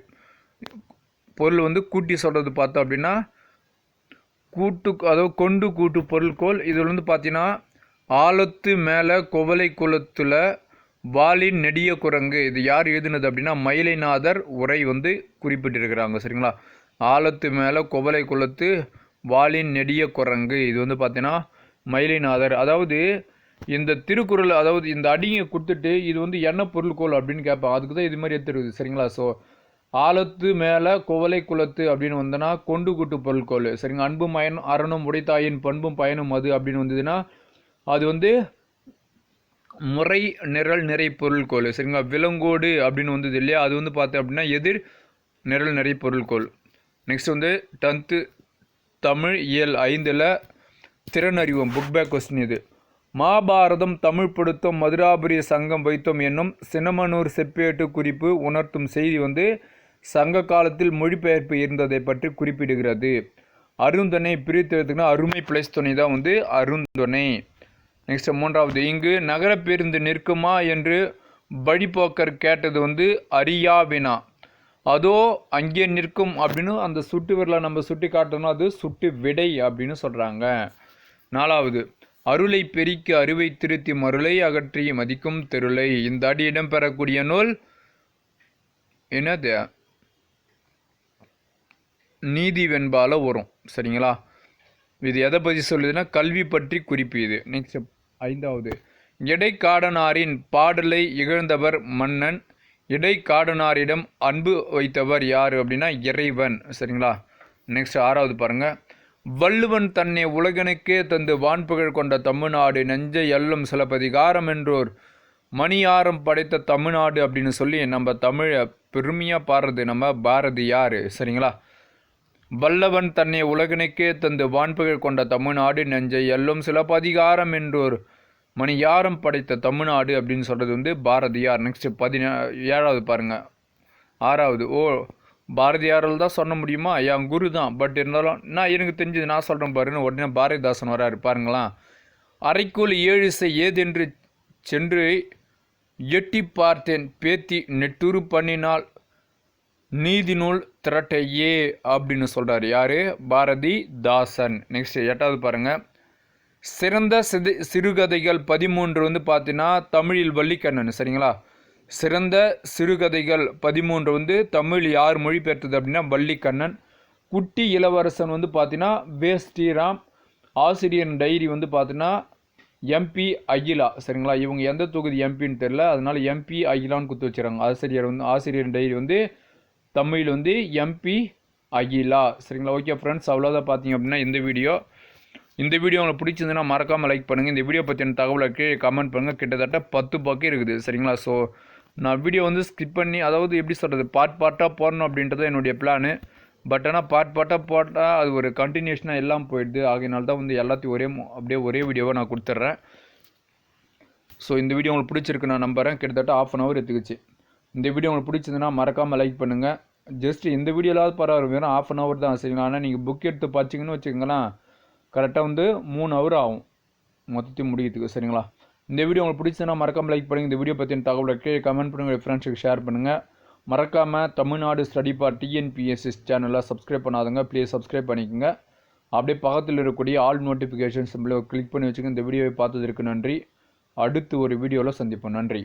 பொருள் வந்து கூட்டி சொல்கிறது பார்த்தோம் அப்படின்னா அதாவது கொண்டு கூட்டு பொருள்கோள். இதில் வந்து பார்த்தீங்கன்னா ஆழத்து மேலே குவளை குளத்தில் வாலின் நெடிய குரங்கு. இது யார் எழுதினது அப்படின்னா மயிலைநாதர் உரை வந்து குறிப்பிட்டிருக்கிறாங்க. சரிங்களா? ஆழத்து மேலே குவளை குளத்து வாலின் நெடிய குரங்கு. இது வந்து பார்த்தீங்கன்னா மயிலைநாதர். அதாவது இந்த திருக்குறள், அதாவது இந்த அடியை கொடுத்துட்டு இது வந்து என்ன பொருள்கோள் அப்படின்னு கேட்பாங்க. அதுக்கு தான் இது மாதிரி எடுத்துருக்குது. சரிங்களா? ஸோ ஆழத்து மேலே குவளை குளத்து அப்படின்னு வந்தோன்னா கொண்டு கூட்டு பொருள்கோள். சரிங்க? அன்பும் அறனும் உடைத்தாயின் பண்பும் பயனும் அது அப்படின்னு வந்ததுன்னா அது வந்து முறை நிரல் நிறை பொருள்கோள் சரிங்களா. விலங்கோடு அப்படின்னு வந்தது இல்லையா, அது வந்து பார்த்தேன் அப்படின்னா எதிர் நிரல் நிறை பொருள்கோள். நெக்ஸ்ட் வந்து 10th தமிழ் இயல் 5ல் திறன் அறிவோம் புக் பேக் கொஸ்டின் இது. மகாபாரதம் தமிழ் படுத்தும் மதுராபுரி சங்கம் வைத்தோம் என்னும் சின்னமனூர் செப்பேட்டு குறிப்பு உணர்த்தும் செய்தி வந்து சங்க காலத்தில் மொழிபெயர்ப்பு இருந்ததை பற்றி குறிப்பிடுகிறது. அருந்துணை பிரித்தெடுத்துக்கினா அருமை பிளஸ் துணை தான் வந்து அருந்துணை. நெக்ஸ்ட் 3வது, இங்கு நகர பேருந்து நிற்குமா என்று வழிபோக்கர் கேட்டது வந்து அறியாவினா. அதோ அங்கே நிற்கும் அப்படின்னு அந்த சுட்டு விரலை நம்ம சுட்டி காட்டணும், அது சுட்டு விடை அப்படின்னு சொல்கிறாங்க. 4வது, அருளை பெருக்கி அறுவை திருத்தி மருளை அகற்றி மதிக்கும் தெருளை. இந்த அடி இடம்பெறக்கூடிய நூல் என்னது, நீதி வெண்பால வரும் சரிங்களா. இது எதை பற்றி சொல்லுதுன்னா கல்வி பற்றி குறிப்பு இது. நெக்ஸ்ட் 5வது, இடைக்காடனாரின் பாடலை இகழ்ந்தவர் மன்னன். இடைக்காடனாரிடம் அன்பு வைத்தவர் யார் அப்படின்னா இறைவன் சரிங்களா. நெக்ஸ்ட் 6வது பாருங்க, வள்ளுவன் தன்னை உலகனுக்கே தந்து வான்புகழ் கொண்ட தமிழ்நாடு நெஞ்சை அள்ளும் சிலப்பதிகாரம் என்றோர் மணியாரம் படைத்த தமிழ்நாடு அப்படின்னு சொல்லி நம்ம தமிழை பெருமையாக பாடுறது நம்ம பாரதியார் சரிங்களா. வல்லவன் தன்னை உலகனுக்கே தந்து வான்புகழ் கொண்ட தமிழ்நாடு நெஞ்சை எல்லும் சிலப்பதிகாரம் என்றோர் மணியாரம் படைத்த தமிழ்நாடு அப்படின்னு சொல்கிறது வந்து பாரதியார். நெக்ஸ்ட் 17வது பாருங்கள். 6வது, பாரதியாரில் தான் சொல்ல முடியுமா, என் குரு தான், பட் இருந்தாலும் நான் எனக்கு தெரிஞ்சது நான் சொல்கிறேன் பாருன்னு உடனே பாரதிதாசன் வராரு பாருங்களாம். அறைக்குள் 7 இசை ஏதென்று சென்று எட்டி பார்த்தேன் பேத்தி நெட்டுரு பண்ணினால் நீதி நூல் திரட்டையே அப்படின்னு சொல்கிறார் யார், பாரதிதாசன். நெக்ஸ்ட் 8வது பாருங்கள், சிறந்த சிறுகதைகள் 13 வந்து பார்த்தீங்கன்னா தமிழில் வள்ளிக்கண்ணன் சரிங்களா. சிறந்த சிறுகதைகள் 13 வந்து தமிழ் யார் மொழிபெயர்த்தது அப்படின்னா வள்ளிக்கண்ணன். குட்டி இளவரசன் வந்து பார்த்தீங்கன்னா வே ஸ்ரீராம். ஆசிரியர் டைரி வந்து பார்த்தீங்கன்னா எம்பி அகிலா சரிங்களா. இவங்க எந்த தொகுதி எம்பின்னு தெரில, அதனால எம்பி அகிலான்னு குத்து வச்சுறாங்க. ஆசிரியர் டைரி வந்து தமிழ் வந்து எம்பி அகிலா சரிங்களா. ஓகே ஃப்ரெண்ட்ஸ், அவ்வளோதான் பார்த்தீங்க அப்படின்னா இந்த வீடியோ உங்களுக்கு பிடிச்சிருந்துன்னா மறக்காமல் லைக் பண்ணுங்கள். இந்த வீடியோ பற்றின தகவலை கீழே கமெண்ட் பண்ணுங்கள். கிட்டத்தட்ட 10 பக்கம் இருக்குது சரிங்களா. ஸோ நான் வீடியோ வந்து ஸ்கிப் பண்ணி, அதாவது எப்படி சொல்கிறது, பார்ட்டாக போடணும் அப்படின்றது என்னுடைய பிளானு. பட் ஆனால் பார்ட்டாக போட்டால் அது ஒரு கண்டினியூஷனாக எல்லாம் போயிடுது. ஆகையினால தான் வந்து எல்லாத்தையும் அப்படியே ஒரே வீடியோவை நான் கொடுத்துட்றேன். ஸோ இந்த வீடியோ உங்களுக்கு பிடிச்சிருக்கு நான் நம்புகிறேன். கிட்டத்தட்ட 1/2 hour எடுத்துக்கிச்சு. இந்த வீடியோ உங்களுக்கு பிடிச்சிருந்துன்னா மறக்காமல் லைக் பண்ணுங்கள். ஜஸ்ட் இந்த வீடியோலாவது பரவாயில்ல, வெறும் 1/2 hour தான் சரிங்களா. ஆனால் நீங்கள் புக் எடுத்து பார்த்தீங்கன்னு வச்சுக்கோங்களேன், கரெக்டாக வந்து 3 hour ஆகும் மொத்தத்தையும் முடிக்கிறதுக்கு சரிங்களா. இந்த வீடியோ உங்களுக்கு பிடிச்சதுன்னா மறக்காமல் லைக் பண்ணுங்கள். இந்த வீடியோ பற்றின தகவலை கீழே கமெண்ட் பண்ணுங்கள், ஃப்ரெண்ட்ஸுக்கு ஷேர் பண்ணுங்கள். மறக்காமல் தமிழ்நாடு ஸ்டடி ஃபார் டிஎன்பிஎஸ்சி சேனலை சப்ஸ்கிரைப் பண்ணாதுங்க, ப்ளீஸ் சப்ஸ்கிரைப் பண்ணிக்கோங்க. அப்படியே பக்கத்தில் இருக்கக்கூடிய ஆல் நோட்டிஃபிகேஷன் சிம்பிளை கிளிக் பண்ணி வச்சுக்கோங்க. இந்த வீடியோவை பார்த்ததற்கு நன்றி. அடுத்து ஒரு வீடியோவில் சந்திப்போம். நன்றி.